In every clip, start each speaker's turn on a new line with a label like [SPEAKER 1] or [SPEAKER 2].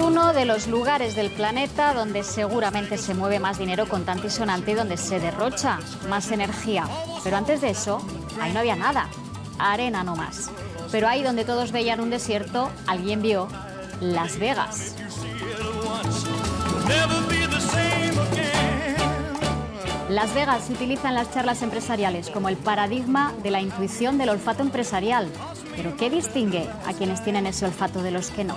[SPEAKER 1] uno de los lugares del planeta donde seguramente se mueve más dinero contante y sonante y donde se derrocha más energía. Pero antes de eso, ahí no había nada, arena nomás. Pero ahí donde todos veían un desierto, alguien vio Las Vegas. Las Vegas se utiliza en las charlas empresariales como el paradigma de la intuición del olfato empresarial. ¿Pero qué distingue a quienes tienen ese olfato de los que no?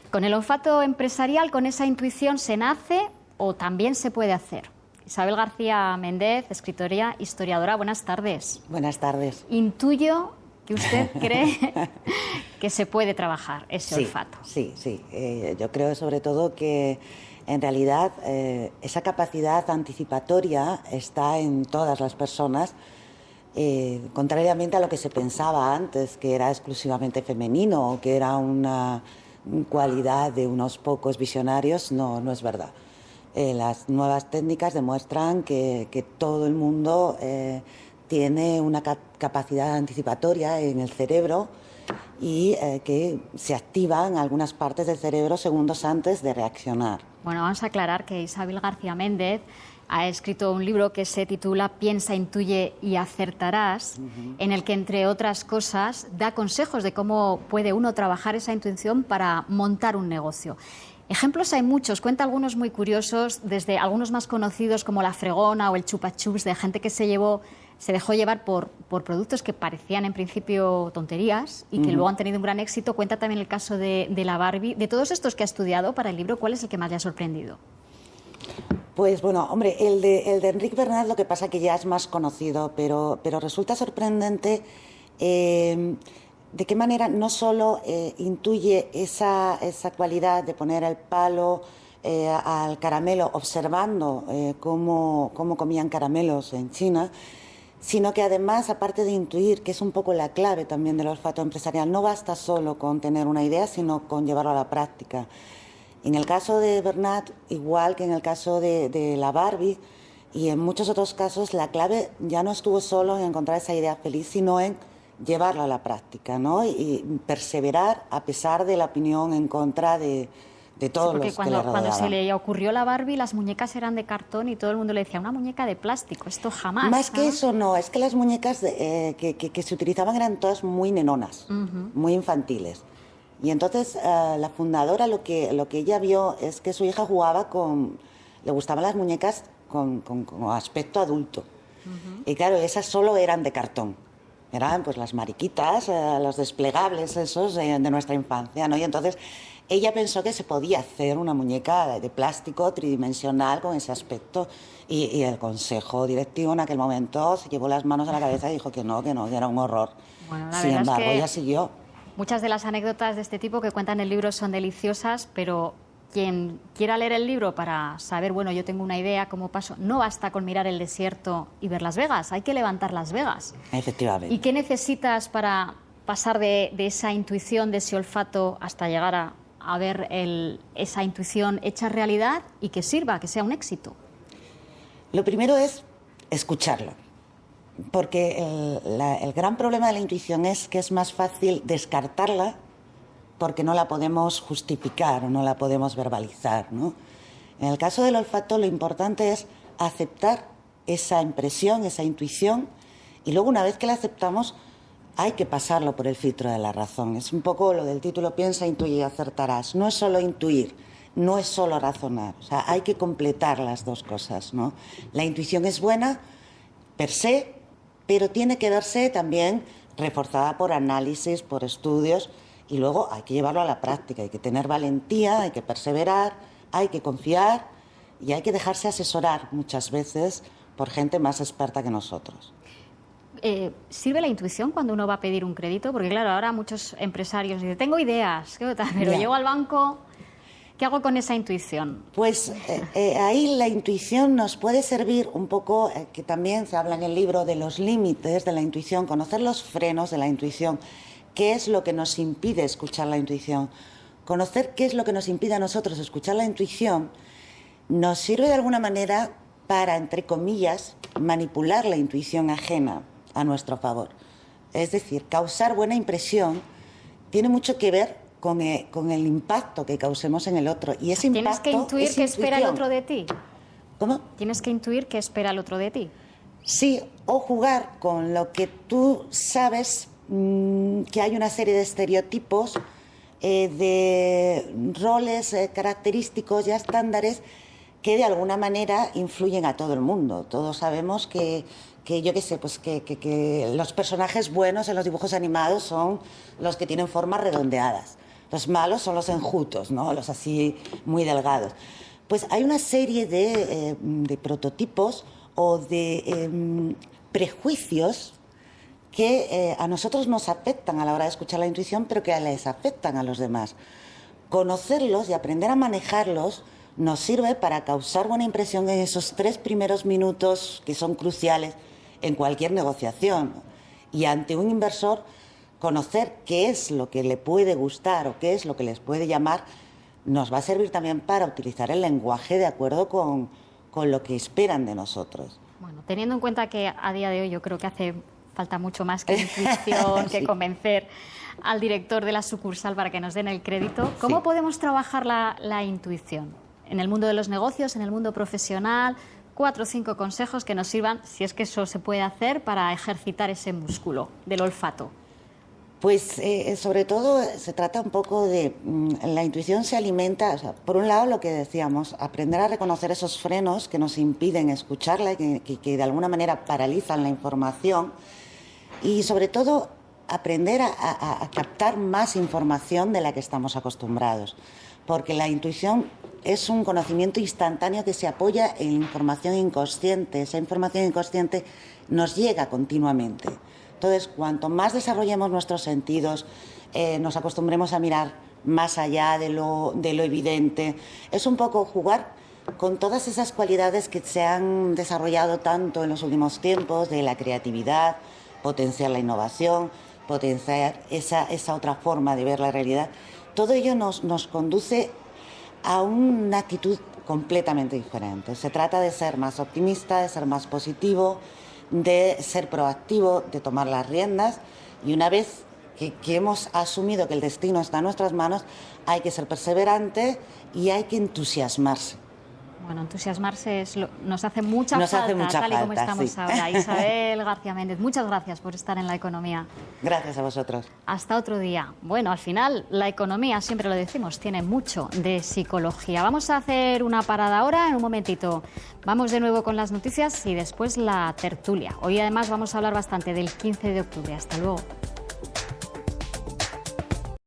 [SPEAKER 1] Con el olfato empresarial, con esa intuición, ¿se nace o también se puede hacer? Isabel García Méndez, escritora, historiadora, buenas tardes.
[SPEAKER 2] Buenas tardes.
[SPEAKER 1] Intuyo que usted cree que se puede trabajar ese olfato.
[SPEAKER 2] Sí. Yo creo sobre todo que en realidad esa capacidad anticipatoria está en todas las personas, contrariamente a lo que se pensaba antes, que era exclusivamente femenino o que era una cualidad de unos pocos visionarios. No es verdad. Las nuevas técnicas demuestran que todo el mundo tiene una capacidad anticipatoria en el cerebro y que se activan algunas partes del cerebro segundos antes de reaccionar.
[SPEAKER 1] Bueno, vamos a aclarar que Isabel García Méndez ha escrito un libro que se titula Piensa, intuye y acertarás, en el que, entre otras cosas, da consejos de cómo puede uno trabajar esa intuición para montar un negocio. Ejemplos hay muchos, cuenta algunos muy curiosos, desde algunos más conocidos como la fregona o el chupa chups, de gente que se dejó llevar por productos que parecían en principio tonterías y que luego han tenido un gran éxito. Cuenta también el caso de la Barbie. De todos estos que ha estudiado para el libro, ¿cuál es el que más le ha sorprendido?
[SPEAKER 2] Pues bueno, hombre, el de Enric Bernat, lo que pasa que ya es más conocido, pero resulta sorprendente de qué manera no solo intuye esa cualidad de poner el palo al caramelo observando cómo comían caramelos en China, sino que además, aparte de intuir, que es un poco la clave también del olfato empresarial, no basta solo con tener una idea, sino con llevarlo a la práctica. En el caso de Bernat, igual que en el caso de la Barbie, y en muchos otros casos, la clave ya no estuvo solo en encontrar esa idea feliz, sino en llevarla a la práctica, ¿no? Y perseverar a pesar de la opinión en contra de todos los que le rodeaban.
[SPEAKER 1] Porque cuando se le ocurrió la Barbie, las muñecas eran de cartón y todo el mundo le decía, una muñeca de plástico, esto jamás.
[SPEAKER 2] Más que eso, no, es que las muñecas que se utilizaban eran todas muy nenonas, muy infantiles. Y entonces la fundadora lo que ella vio es que su hija le gustaban las muñecas con aspecto adulto. Y claro, esas solo eran de cartón. Eran pues las mariquitas, los desplegables esos de nuestra infancia, ¿no? Y entonces ella pensó que se podía hacer una muñeca de plástico tridimensional con ese aspecto y el consejo directivo en aquel momento se llevó las manos a la cabeza y dijo que no, que era un horror.
[SPEAKER 1] Bueno,
[SPEAKER 2] sin embargo, ella siguió.
[SPEAKER 1] Muchas de las anécdotas de este tipo que cuentan en el libro son deliciosas, pero quien quiera leer el libro para saber, bueno, yo tengo una idea, cómo paso, no basta con mirar el desierto y ver Las Vegas, hay que levantar Las Vegas.
[SPEAKER 2] Efectivamente.
[SPEAKER 1] ¿Y qué necesitas para pasar de esa intuición, de ese olfato, hasta llegar a ver esa intuición hecha realidad y que sirva, que sea un éxito?
[SPEAKER 2] Lo primero es escucharlo. Porque el gran problema de la intuición es que es más fácil descartarla porque no la podemos justificar o no la podemos verbalizar, ¿no? En el caso del olfato, lo importante es aceptar esa impresión, esa intuición, y luego una vez que la aceptamos hay que pasarlo por el filtro de la razón. Es un poco lo del título Piensa, intuye y acertarás. No es solo intuir, no es solo razonar, o sea, hay que completar las dos cosas, ¿no? La intuición es buena per se, pero tiene que verse también reforzada por análisis, por estudios, y luego hay que llevarlo a la práctica, hay que tener valentía, hay que perseverar, hay que confiar y hay que dejarse asesorar muchas veces por gente más experta que nosotros.
[SPEAKER 1] ¿Sirve la intuición cuando uno va a pedir un crédito? Porque claro, ahora muchos empresarios dicen, tengo ideas, pero llego al banco, ¿qué hago con esa intuición?
[SPEAKER 2] Pues ahí la intuición nos puede servir un poco, que también se habla en el libro de los límites de la intuición, conocer los frenos de la intuición, qué es lo que nos impide escuchar la intuición. Conocer qué es lo que nos impide a nosotros escuchar la intuición nos sirve de alguna manera para, entre comillas, manipular la intuición ajena a nuestro favor. Es decir, causar buena impresión tiene mucho que ver con el impacto que causemos en el otro. Y ese
[SPEAKER 1] ¿Tienes que
[SPEAKER 2] impacto
[SPEAKER 1] intuir
[SPEAKER 2] es
[SPEAKER 1] qué espera el otro de ti?
[SPEAKER 2] ¿Cómo?
[SPEAKER 1] ¿Tienes que intuir qué espera el otro de ti?
[SPEAKER 2] Sí, o jugar con lo que tú sabes, que hay una serie de estereotipos, de roles característicos ya estándares que de alguna manera influyen a todo el mundo. Todos sabemos que yo qué sé, pues que los personajes buenos en los dibujos animados son los que tienen formas redondeadas. Los malos son los enjutos, ¿no? Los así muy delgados. Pues hay una serie de prototipos o de prejuicios que a nosotros nos afectan a la hora de escuchar la intuición, pero que les afectan a los demás. Conocerlos y aprender a manejarlos nos sirve para causar buena impresión en esos 3 primeros minutos que son cruciales en cualquier negociación. Y ante un inversor, conocer qué es lo que le puede gustar o qué es lo que les puede llamar nos va a servir también para utilizar el lenguaje de acuerdo con lo que esperan de nosotros.
[SPEAKER 1] Bueno, teniendo en cuenta que a día de hoy yo creo que hace falta mucho más que intuición, que convencer al director de la sucursal para que nos den el crédito, ¿cómo podemos trabajar la intuición? En el mundo de los negocios, en el mundo profesional, 4 o 5 consejos que nos sirvan, si es que eso se puede hacer, para ejercitar ese músculo del olfato.
[SPEAKER 2] Pues sobre todo se trata un poco de la intuición se alimenta, o sea, por un lado lo que decíamos, aprender a reconocer esos frenos que nos impiden escucharla y que de alguna manera paralizan la información, y sobre todo aprender a captar más información de la que estamos acostumbrados, porque la intuición es un conocimiento instantáneo que se apoya en información inconsciente. Esa información inconsciente nos llega continuamente. Entonces, cuanto más desarrollemos nuestros sentidos, nos acostumbremos a mirar más allá de lo evidente, es un poco jugar con todas esas cualidades que se han desarrollado tanto en los últimos tiempos, de la creatividad, potenciar la innovación, potenciar esa otra forma de ver la realidad. Todo ello nos conduce a una actitud completamente diferente. Se trata de ser más optimista, de ser más positivo, de ser proactivo, de tomar las riendas, y una vez que hemos asumido que el destino está en nuestras manos, hay que ser perseverante y hay que entusiasmarse.
[SPEAKER 1] Bueno, entusiasmarse nos hace mucha falta, tal y como estamos ahora. Isabel García Méndez, muchas gracias por estar en La Economía.
[SPEAKER 2] Gracias a vosotros.
[SPEAKER 1] Hasta otro día. Bueno, al final, la economía, siempre lo decimos, tiene mucho de psicología. Vamos a hacer una parada ahora, en un momentito. Vamos de nuevo con las noticias y después la tertulia. Hoy además vamos a hablar bastante del 15 de octubre. Hasta luego.